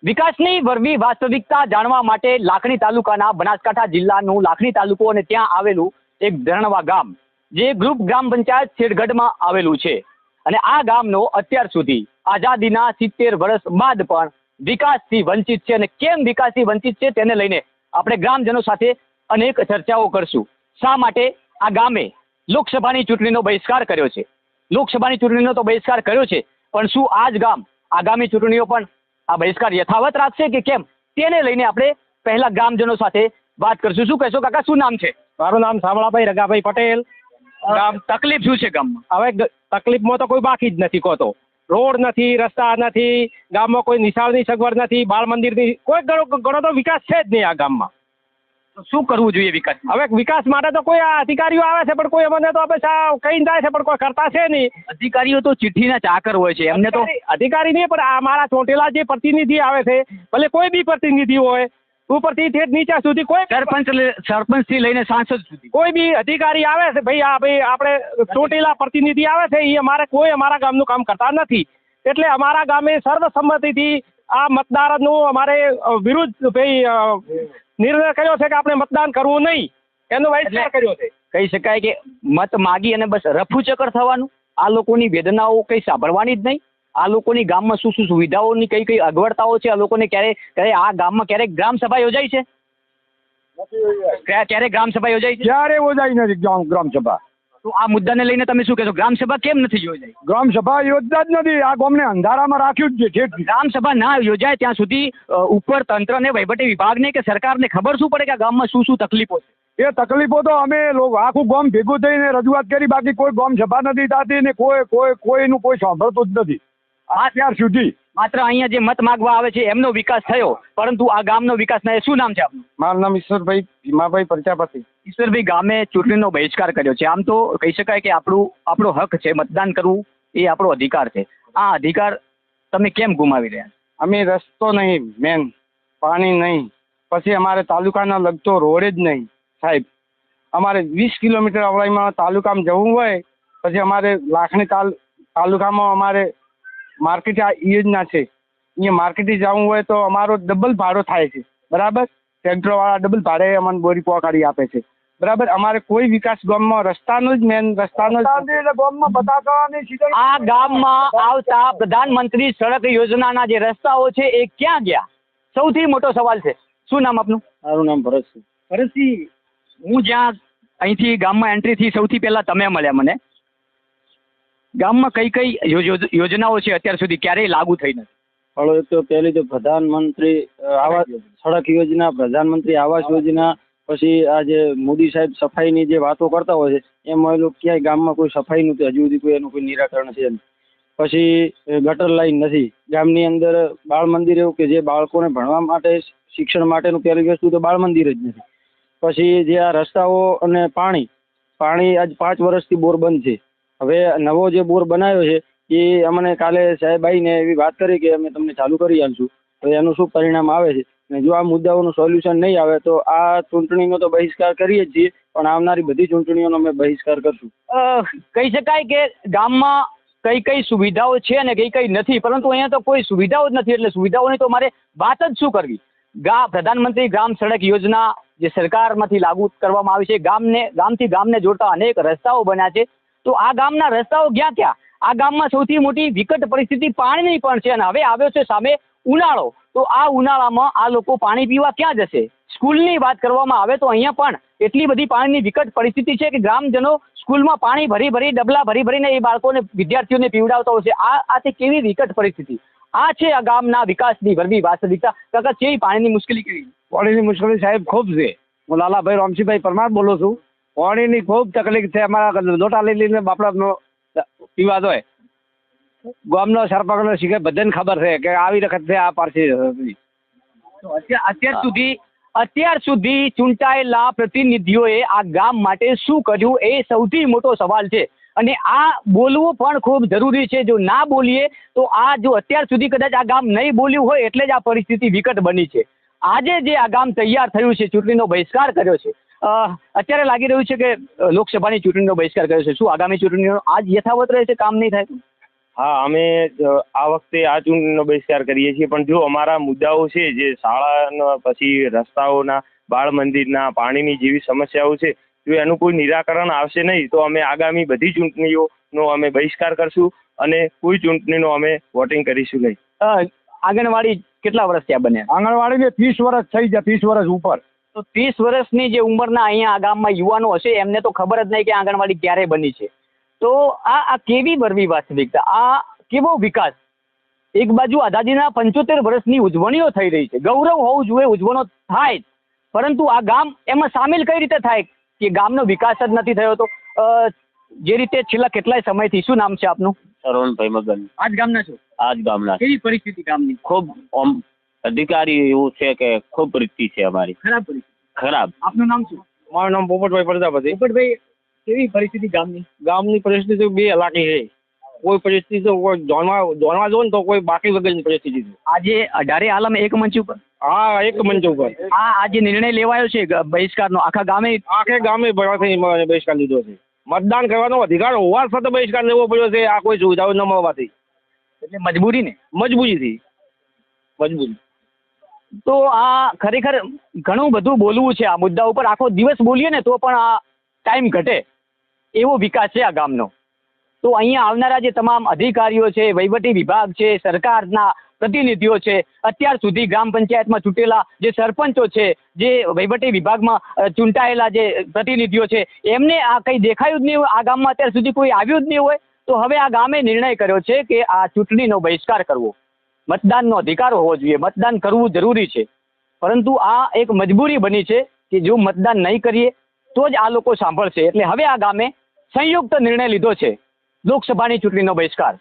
વિકાસની વરવી વાસ્તવિકતા જાણવા માટે લાખણી તાલુકાના બનાસકાંઠા જિલ્લાનું લાખણી તાલુકો અને ત્યાં આવેલું એક ધરણવા ગામ જે ગ્રુપ ગ્રામ પંચાયત શેરગઢમાં આવેલું છે અને આ ગામનો અત્યાર સુધી આઝાદીના 70 વર્ષ બાદ પણ વિકાસથી વંચિત છે અને કેમ વિકાસથી વંચિત છે તેને લઈને આપણે ગ્રામજનો સાથે અનેક ચર્ચાઓ કરશું. શા માટે આ ગામે લોકસભાની ચૂંટણીનો બહિષ્કાર કર્યો છે? લોકસભાની ચૂંટણીનો તો બહિષ્કાર કર્યો છે, પણ શું આ જ ગામ આગામી ચૂંટણીઓ પણ આ બહિષ્કાર યથાવત રાખશે કે કેમ, તેને લઈને આપણે પહેલા ગ્રામજનો સાથે વાત કરશું. શું કહેશો કાકા, શું નામ છે? મારું નામ શામળાભાઈ રગાભાઈ પટેલ. ગામ તકલીફ શું છે ગામમાં? હવે તકલીફમાં તો કોઈ બાકી જ નથી. કહો તો રોડ નથી, રસ્તા નથી, ગામમાં કોઈ નિશાળની સગવડ નથી, બાળ મંદિરની કોઈ ઘણો તો વિકાસ છે જ નહીં આ ગામમાં. શું કરવું જોઈએ વિકાસ? હવે વિકાસ માટે તો કોઈ આ અધિકારીઓ આવે છે પણ કોઈ અમને તો આપણે કઈ જાય છે પણ કોઈ કરતા છે નહીં. અધિકારીઓ તો ચિઠ્ઠીના ચાકર હોય છે, એમને તો અધિકારી નહીં પણ અમારા ચોંટેલા જે પ્રતિનિધિ આવે છે, ભલે કોઈ બી પ્રતિનિધિ હોય, ઉપરથી ઠેઠ નીચે સુધી કોઈ સરપંચથી લઈને સાંસદ સુધી કોઈ બી અધિકારી આવે છે, ભાઈ આપણે ચોંટેલા પ્રતિનિધિ આવે છે, એ અમારા ગામનું કામ કરતા નથી. એટલે અમારા ગામે સર્વસંમતિથી આ મતદારનું અમારે વિરુદ્ધ નિર્ણય કર્યો છે કે આપણે મતદાન કરવું નહીં, એનો બહિષ્કાર કર્યો છે. કહી શકાય કે મત માગી અને બસ રફુ ચક્કર થવાનું, આ લોકોની વેદનાઓ કઈ સાંભળવાની જ નહીં. આ લોકોની ગામમાં શું શું સુવિધાઓની કઈ કઈ અગવડતાઓ છે, આ લોકોને ક્યારે આ ગામમાં ક્યારેક ગ્રામ સભા યોજાઈ છે? ક્યારે ગ્રામ સભા યોજાઈ છે? ક્યારે યોજાઈ નથી ગ્રામ સભા. તો આ મુદ્દાને લઈને તમે શું કહેશો? ગ્રામ સભા કેમ નથી યોજાઈ? ગ્રામ સભા યોજતા જ નથી. આ ગામને અંધારામાં રાખ્યું જ છે. ગ્રામ સભા ના યોજાય ત્યાં સુધી ઉપર તંત્રને, વહીવટી વિભાગને કે સરકારને ખબર શું પડે કે આ ગામમાં શું શું તકલીફો છે? એ તકલીફો તો અમે આખું ગામ ભેગું થઈને રજૂઆત કરી, બાકી કોઈ ગામ સભા નથી થતી ને કોઈનું કોઈ સાંભળતું જ નથી અત્યાર સુધી. માત્ર અહીંયા જે મત માગવા આવે છે એમનો વિકાસ થયો, પરંતુ આ ગામનો વિકાસ ના. શું નામ છે આપનું? મારું નામ ઈશ્વરભાઈ ભીમાભાઈ પ્રજાપતિ. ઈશ્વરભાઈ, ગામે ચૂંટણીનો બહિષ્કાર કર્યો છે. આમ તો કહી શકાય કે આપણો હક છે, મતદાન કરવું એ આપણો અધિકાર છે. આ અધિકાર તમે કેમ ગુમાવી રહ્યા? અમે રસ્તો નહીં, મેન પાણી નહીં, પછી અમારે તાલુકાના લગતો રોડ જ નહીં સાહેબ. અમારે 20 કિલોમીટર અવળાઈમાં તાલુકામાં જવું હોય, પછી અમારે લાખણી તાલુકામાં અમારે માર્કેટ યોજના છે, અહીંયા માર્કેટે જવું હોય તો અમારો ડબલ ભાડો થાય છે. બરાબર, ટ્રેક્ટરવાળા ડબલ ભાડે અમને બોરી પહોંચાડી આપે છે. બરાબર, અમારે કોઈ વિકાસ ગામમાં રસ્તાનો જ મેન રસ્તાનો આ ગામમાં આવતા પ્રધાનમંત્રી સડક યોજનાના જે રસ્તાઓ છે એ ક્યાં ગયા? સૌથી મોટો સવાલ છે. શું નામ આપનું? મારું નામ ભરતસિંહ. ભરતસિંહ, હું જ્યાં અહીંથી ગામમાં એન્ટ્રી થી સૌથી પહેલા તમે મળ્યા મને. ગામમાં કઈ કઈ યોજનાઓ છે અત્યાર સુધી ક્યારેય લાગુ થઈ નથી? ફળો એક તો પહેલી તો પ્રધાનમંત્રી આવાસ સડક યોજના, પ્રધાનમંત્રી આવાસ યોજના, પછી આ જે મોદી સાહેબ સફાઈની જે વાતો કરતા હોય છે એમાં એ લોકો ક્યાંય ગામમાં કોઈ સફાઈ નથી, હજુ સુધી કોઈ એનું કોઈ નિરાકરણ છે નહીં. પછી ગટર લાઈન નથી ગામની અંદર. બાળ મંદિર એવું કે જે બાળકોને ભણવા માટે, શિક્ષણ માટેનું પહેલી વસ્તુ તો બાળ મંદિર જ નથી. પછી જે આ રસ્તાઓ અને પાણી આજ 5 વર્ષથી બોર બંધ છે. હવે નવો જે બોર બનાવ્યો છે એ અમને કાલે સાહેબ આવીને એવી વાત કરી કે અમે તમને ચાલુ કરી આપશું. તો એનું શું પરિણામ આવે છે, અને જો આ મુદ્દાઓનું સોલ્યુશન નહીં આવે તો આ ચૂંટણીનો તો બહિષ્કાર કરીએ જ છીએ, પણ આવનારી બધી ચૂંટણીઓનો અમે બહિષ્કાર કરશું. કહી શકાય કે ગામમાં કઈ સુવિધાઓ છે અને કઈ નથી, પરંતુ અહીંયા તો કોઈ સુવિધાઓ જ નથી. એટલે સુવિધાઓની તો મારે વાત જ શું કરવી? પ્રધાનમંત્રી ગ્રામ સડક યોજના જે સરકારમાંથી લાગુ કરવામાં આવી છે, ગામથી ગામને જોડતા અનેક રસ્તાઓ બન્યા છે, તો આ ગામના રસ્તાઓ ગયા ક્યાં? આ ગામમાં સૌથી મોટી વિકટ પરિસ્થિતિ પાણીની પણ છે, અને હવે આવ્યો છે સામે ઉનાળો, તો આ ઉનાળામાં આ લોકો પાણી પીવા ક્યાં જશે? સ્કૂલની વાત કરવામાં આવે તો અહીંયા પણ એટલી બધી પાણીની વિકટ પરિસ્થિતિ છે કે ગ્રામજનો સ્કૂલમાં પાણી ભરી ડબલા ભરીને એ બાળકોને, વિદ્યાર્થીઓને પીવડાવતા હોય છે. આ તે કેવી વિકટ પરિસ્થિતિ? આ છે આ ગામના વિકાસની વરવી વાસ્તવિકતા. કાકા, છે પાણીની મુશ્કેલી કેવી? પાણીની મુશ્કેલી સાહેબ ખૂબ છે. હું લાલાભાઈ રામસિંહભાઈ પરમાર બોલું છું. પાણીની ખૂબ તકલીફ છે. અમારા લોટા લઈને બાપડાનો પીવા હોય. ગામનો સરપંચનો શીખે બધાને ખબર છે કે આવી વખત છે આ પારસી. અત્યાર સુધી ચૂંટાયેલા પ્રતિનિધિઓએ આ ગામ માટે શું કર્યું એ સૌથી મોટો સવાલ છે, અને આ બોલવું પણ ખૂબ જરૂરી છે. જો ના બોલીએ તો જો અત્યાર સુધી કદાચ આ ગામ નહીં બોલ્યું હોય એટલે જ આ પરિસ્થિતિ વિકટ બની છે. આજે જે આ ગામ તૈયાર થયું છે, ચૂંટણીનો બહિષ્કાર કર્યો છે, અત્યારે લાગી રહ્યું છે કે લોકસભાની ચૂંટણીનો બહિષ્કાર કર્યો છે, શું આગામી ચૂંટણીનો આજ યથાવત રહેશે, કામ નહીં થાય? હા, અમે આ વખતે આ ચૂંટણીનો બહિષ્કાર કરીએ છીએ, પણ જો અમારા મુદ્દાઓ છે જે શાળાના પછી રસ્તાઓના, બાળ મંદિરના, પાણીની જેવી સમસ્યાઓ છે, જો એનું કોઈ નિરાકરણ આવશે નહીં તો અમે આગામી બધી ચૂંટણીઓનો અમે બહિષ્કાર કરશું અને કોઈ ચૂંટણીનો અમે વોટિંગ કરીશું નહીં. આંગણવાડી કેટલા વર્ષ ત્યાં બન્યા? આંગણવાડીને 30 વર્ષ થઈ ગયા, 30 વર્ષ ઉપર. તો 30 વર્ષની જે ઉંમરના અહીંયા આ ગામમાં યુવાનો હશે એમને તો ખબર જ નહીં કે આંગણવાડી ક્યારે બની છે. તો આ કેવી બરવી વાસ્તવિકતા, આ કેવો વિકાસ? એક બાજુ આઝાદીના 75 વર્ષની ઉજવણીઓ થઈ રહી છે, ગૌરવ હોવું જોઈએ, ઉજવણો થાય, પરંતુ આ ગામ એમાં સામેલ કઈ રીતે થાય કે ગામનો વિકાસ જ નથી થયો? તો જે રીતે છેલ્લા કેટલાય સમયથી, શું નામ છે આપનું? શરવણભાઈ મગન. આ જ ગામના છો? આ જ ગામના. કેવી પરિસ્થિતિ ગામની? ખૂબ અધિકારી એવું છે કે ખૂબ પરિસ્થિતિ છે અમારી. ખરાબ પરિસ્થિતિ. ખરાબ. આપનું નામ શું? મારું નામ પોપટભાઈ પ્રજાપતિ. પોપટભાઈ, કેવી પરિસ્થિતિ ગામની? ગામની પરિસ્થિતિ બે હલાકી છે. કોઈ પરિસ્થિતિ તો કોઈ જોનવા જો ને તો કોઈ બાકી વગરની પરિસ્થિતિ છે. આજે 18 આલમ એક મંચ ઉપર, હા, એક મંચ ઉપર આ જે નિર્ણય લેવાયો છે બહિષ્કારનો, આખા ગામે ભેગા બહિષ્કાર લીધો છે. મતદાન કરવાનો અધિકાર હોવા છતાં બહિષ્કાર લેવો પડ્યો છે, આ કોઈ સુવિધાઓ ન મળવાથી. એટલે મજબૂરી ને? મજબૂરી. તો આ ખરેખર ઘણું બધું બોલવું છે આ મુદ્દા ઉપર. આખો દિવસ બોલીએ ને તો પણ આ ટાઈમ ઘટે એવો વિકાસ છે આ ગામનો. તો અહીંયા આવનારા જે તમામ અધિકારીઓ છે, વહીવટી વિભાગ છે, સરકારના પ્રતિનિધિઓ છે, અત્યાર સુધી ગ્રામ પંચાયતમાં ચૂંટેલા જે સરપંચો છે, જે વહીવટી વિભાગમાં ચૂંટાયેલા જે પ્રતિનિધિઓ છે, એમને આ કંઈ દેખાયું જ નહીં હોય, આ ગામમાં અત્યાર સુધી કોઈ આવ્યું જ નહીં હોય. તો હવે આ ગામે નિર્ણય કર્યો છે કે આ ચૂંટણીનો બહિષ્કાર કરવો. મતદાનનો અધિકાર હોવો જોઈએ, મતદાન કરવું જરૂરી છે, પરંતુ આ એક મજબૂરી બની છે કે જો મતદાન નહીં કરીએ તો જ આ લોકો સાંભળશે. એટલે હવે આ ગામે સંયુક્ત નિર્ણય લીધો છે લોકસભાની ચૂંટણીનો બહિષ્કાર.